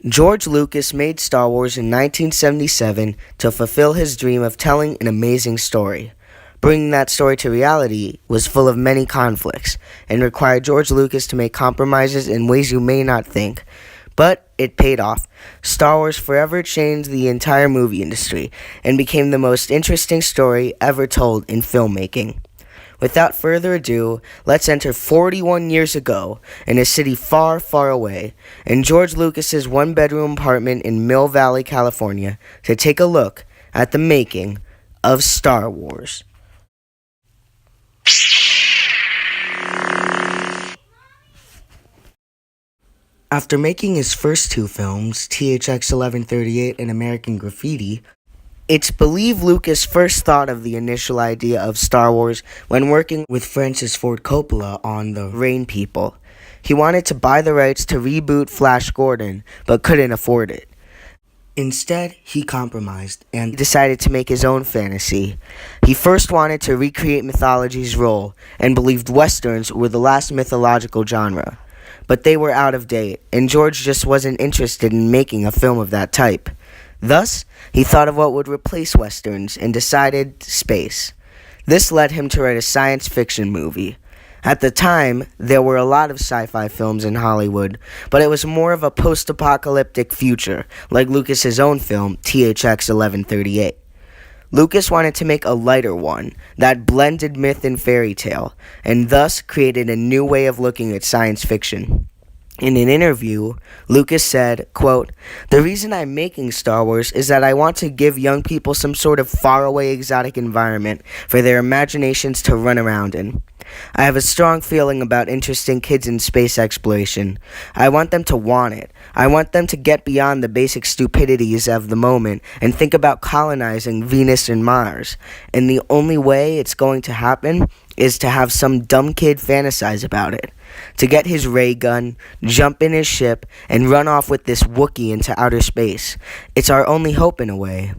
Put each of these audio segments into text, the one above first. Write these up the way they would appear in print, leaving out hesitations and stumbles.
George Lucas made Star Wars in 1977 to fulfill his dream of telling an amazing story. Bringing that story to reality was full of many conflicts and required George Lucas to make compromises in ways you may not think. But it paid off. Star Wars forever changed the entire movie industry and became the most interesting story ever told in filmmaking. Without further ado, let's enter 41 years ago in a city far, far away, in George Lucas's one-bedroom apartment in Mill Valley, California, to take a look at the making of Star Wars. After making his first two films, THX 1138 and American Graffiti, it's believed Lucas first thought of the initial idea of Star Wars when working with Francis Ford Coppola on The Rain People. He wanted to buy the rights to reboot Flash Gordon, but couldn't afford it. Instead, he compromised and decided to make his own fantasy. He first wanted to recreate mythology's role and believed Westerns were the last mythological genre. But they were out of date, and George just wasn't interested in making a film of that type. Thus, he thought of what would replace Westerns and decided space. This led him to write a science fiction movie. At the time, there were a lot of sci-fi films in Hollywood, but it was more of a post-apocalyptic future, like Lucas's own film, THX 1138. Lucas wanted to make a lighter one that blended myth and fairy tale, and thus created a new way of looking at science fiction. In an interview, Lucas said, quote, "The reason I'm making Star Wars is that I want to give young people some sort of faraway exotic environment for their imaginations to run around in. I have a strong feeling about interesting kids in space exploration. I want them to want it. I want them to get beyond the basic stupidities of the moment and think about colonizing Venus and Mars. And the only way it's going to happen is to have some dumb kid fantasize about it. To get his ray gun, jump in his ship, and run off with this Wookiee into outer space. It's our only hope in a way."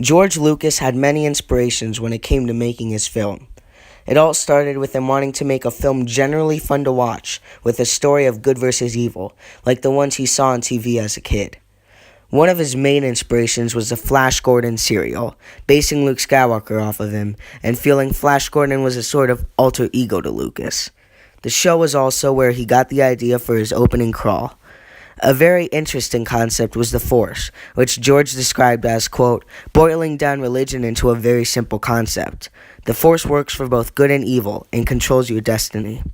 George Lucas had many inspirations when it came to making his film. It all started with him wanting to make a film generally fun to watch, with a story of good versus evil, like the ones he saw on TV as a kid. One of his main inspirations was the Flash Gordon serial, basing Luke Skywalker off of him, and feeling Flash Gordon was a sort of alter ego to Lucas. The show was also where he got the idea for his opening crawl. A very interesting concept was the Force, which George described as, quote, "boiling down religion into a very simple concept. The Force works for both good and evil and controls your destiny."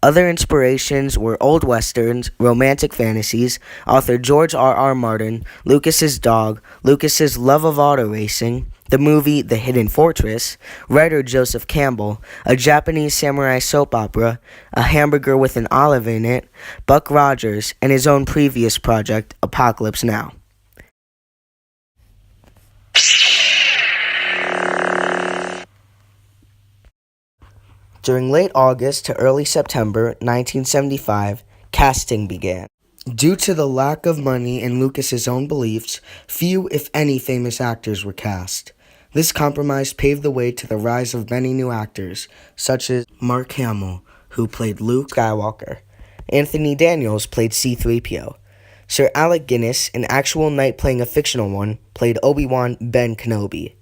Other inspirations were old westerns, romantic fantasies, author George R.R. Martin, Lucas's dog, Lucas's love of auto racing, the movie The Hidden Fortress, writer Joseph Campbell, a Japanese samurai soap opera, a hamburger with an olive in it, Buck Rogers, and his own previous project, Apocalypse Now. During late August to early September 1975, casting began. Due to the lack of money and Lucas's own beliefs, few, if any, famous actors were cast. This compromise paved the way to the rise of many new actors, such as Mark Hamill, who played Luke Skywalker. Anthony Daniels played C-3PO. Sir Alec Guinness, an actual knight playing a fictional one, played Obi-Wan Ben Kenobi,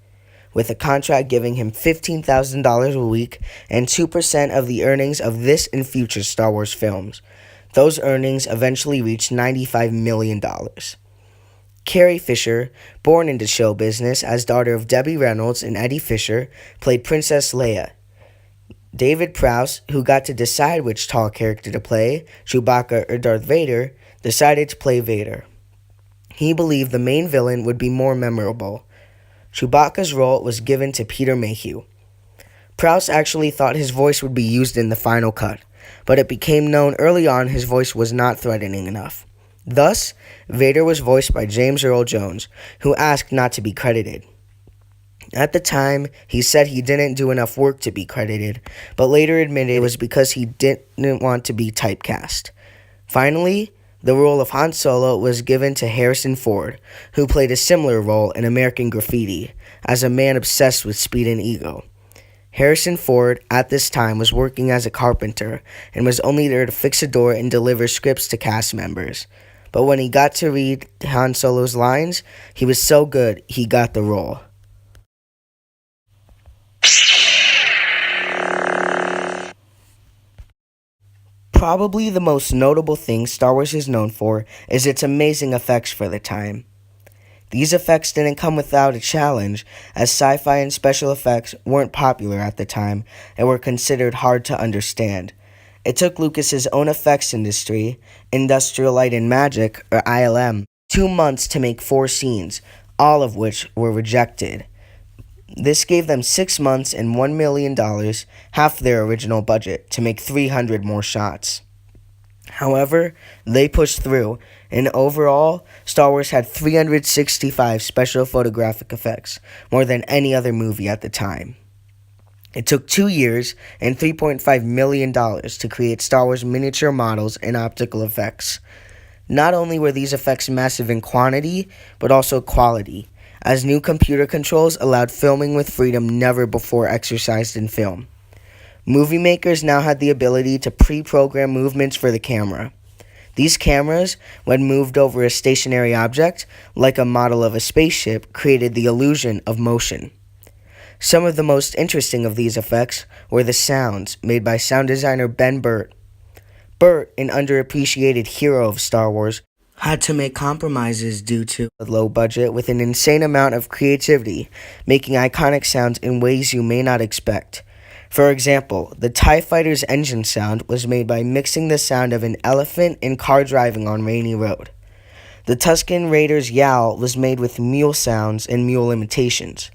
with a contract giving him $15,000 a week and 2% of the earnings of this and future Star Wars films. Those earnings eventually reached $95 million. Carrie Fisher, born into show business as daughter of Debbie Reynolds and Eddie Fisher, played Princess Leia. David Prowse, who got to decide which tall character to play, Chewbacca or Darth Vader, decided to play Vader. He believed the main villain would be more memorable. Chewbacca's role was given to Peter Mayhew. Prowse actually thought his voice would be used in the final cut, but it became known early on his voice was not threatening enough. Thus, Vader was voiced by James Earl Jones, who asked not to be credited. At the time, he said he didn't do enough work to be credited, but later admitted it was because he didn't want to be typecast. Finally, the role of Han Solo was given to Harrison Ford, who played a similar role in American Graffiti, as a man obsessed with speed and ego. Harrison Ford, at this time, was working as a carpenter and was only there to fix a door and deliver scripts to cast members. But when he got to read Han Solo's lines, he was so good he got the role. Probably the most notable thing Star Wars is known for is its amazing effects for the time. These effects didn't come without a challenge, as sci-fi and special effects weren't popular at the time and were considered hard to understand. It took Lucas's own effects industry, Industrial Light and Magic, or ILM, 2 months to make 4 scenes, all of which were rejected. This gave them 6 months and $1 million, half their original budget, to make 300 more shots. However, they pushed through, and overall, Star Wars had 365 special photographic effects, more than any other movie at the time. It took 2 years and $3.5 million to create Star Wars miniature models and optical effects. Not only were these effects massive in quantity, but also quality, as new computer controls allowed filming with freedom never before exercised in film. Movie makers now had the ability to pre-program movements for the camera. These cameras, when moved over a stationary object, like a model of a spaceship, created the illusion of motion. Some of the most interesting of these effects were the sounds made by sound designer Ben Burtt. Burtt, an underappreciated hero of Star Wars, had to make compromises due to a low budget with an insane amount of creativity, making iconic sounds in ways you may not expect. For example, the TIE Fighter's engine sound was made by mixing the sound of an elephant and car driving on rainy road. The Tusken Raider's yowl was made with mule sounds and mule imitations.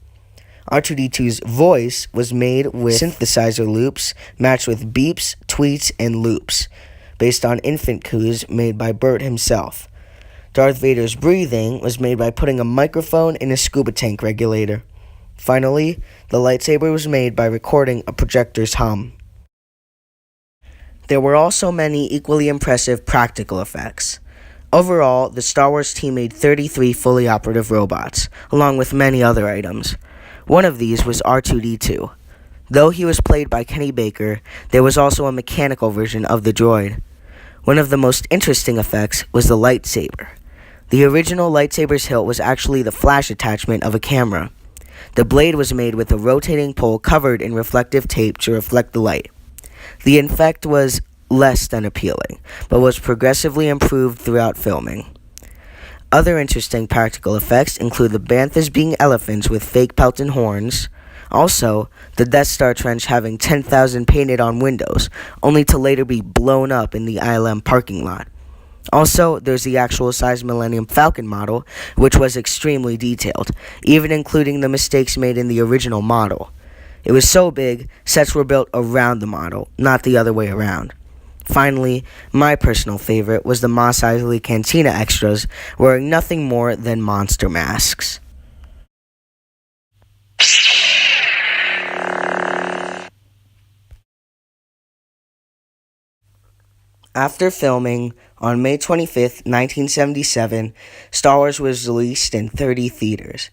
R2-D2's voice was made with synthesizer loops matched with beeps, tweets, and loops, based on infant coos made by Burtt himself. Darth Vader's breathing was made by putting a microphone in a scuba tank regulator. Finally, the lightsaber was made by recording a projector's hum. There were also many equally impressive practical effects. Overall, the Star Wars team made 33 fully operative robots, along with many other items. One of these was R2-D2. Though he was played by Kenny Baker, there was also a mechanical version of the droid. One of the most interesting effects was the lightsaber. The original lightsaber's hilt was actually the flash attachment of a camera. The blade was made with a rotating pole covered in reflective tape to reflect the light. The effect was less than appealing, but was progressively improved throughout filming. Other interesting practical effects include the banthas being elephants with fake pelt and horns, also the Death Star trench having 10,000 painted on windows, only to later be blown up in the ILM parking lot. Also, there's the actual size Millennium Falcon model, which was extremely detailed, even including the mistakes made in the original model. It was so big, sets were built around the model, not the other way around. Finally, my personal favorite was the Mos Eisley Cantina extras wearing nothing more than monster masks. After filming, on May 25, 1977, Star Wars was released in 30 theaters.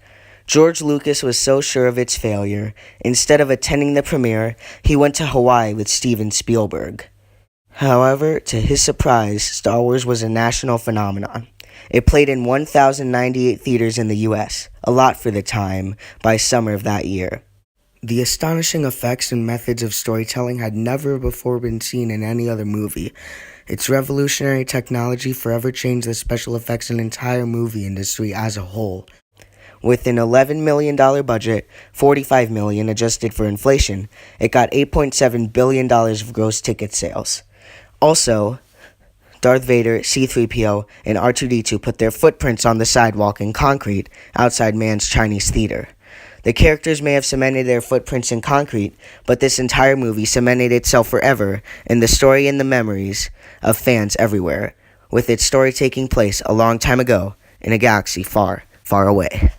George Lucas was so sure of its failure, instead of attending the premiere, he went to Hawaii with Steven Spielberg. However, to his surprise, Star Wars was a national phenomenon. It played in 1,098 theaters in the U.S., a lot for the time, by summer of that year. The astonishing effects and methods of storytelling had never before been seen in any other movie. Its revolutionary technology forever changed the special effects and entire movie industry as a whole. With an $11 million budget, $45 million adjusted for inflation, it got $8.7 billion of gross ticket sales. Also, Darth Vader, C-3PO, and R2-D2 put their footprints on the sidewalk in concrete outside Mann's Chinese theater. The characters may have cemented their footprints in concrete, but this entire movie cemented itself forever in the story and the memories of fans everywhere, with its story taking place a long time ago in a galaxy far, far away.